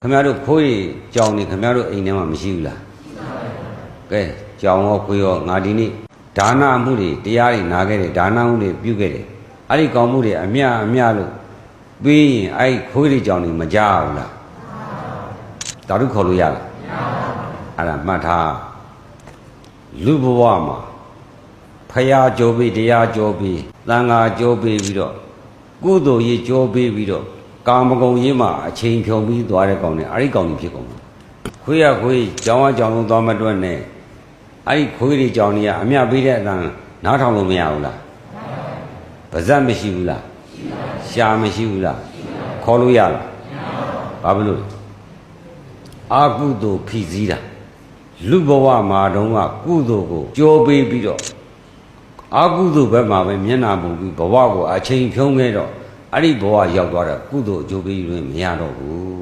ခင်ဗျားတို့ခိုးရီကြောင်နေခင်ဗျားတို့အိမ်ထဲမှာမရှိဘူးလားကဲကြောင်ရောခွေးရောငါဒီနေ့ဒါနမှုတွေတရားတွေနာခဲ့တယ်ဒါနမှုတွေပြုခဲ့တယ်အဲ့ဒီကောင်းမှုတွေအမြလို့ပြီးရင်အဲ့ခိုးရီကြောင်နေမကြဘူးလားဓာတုခေါ်လို့ရလားအဲ့ဒါမှတ်ထားလူဘဝမှာဖရာကြောပေးတရားကြောပေးသံဃာကြောပေးပြီးတော့ကုသိုလ်ရေးကြောပေးပြီးတော့ကာမဂုဏ်ရေးမှာအချိန်ဖြုံပြီးသွားတဲ့ကောင်တွေအဲ့ဒီကောင်တွေဖြစ်ကုန်တယ်ခွေးရခွေးကြောင်ကြောင်လုံးသွားမတွက်နဲ့အဲ့ဒီခွေးတွေကြောင်တွေကအမြပေးတဲ့အတန်နားထောင်လို့မရဘူးလားပါဇက်မရှိဘူးလားရှာမရှိဘူးလားခေါ်လို့ရလားဘာဖြစ်လို့အာကုသိုလ်ဖိစည်းတာလူဘဝမှာတုန်းကကုသိုလ်ကိုကြောပေးပြီးတော့အာကုသိုလ်ဘက်မှာပဲမျက်နှာပူပြီးဘဝကိုအချိန်ဖြုံးခဲ့တော့အဲ့ဒီဘဝရောက်သွားတာကုသိုလ်အကျိုးပေးလို့မရတော့ဘူး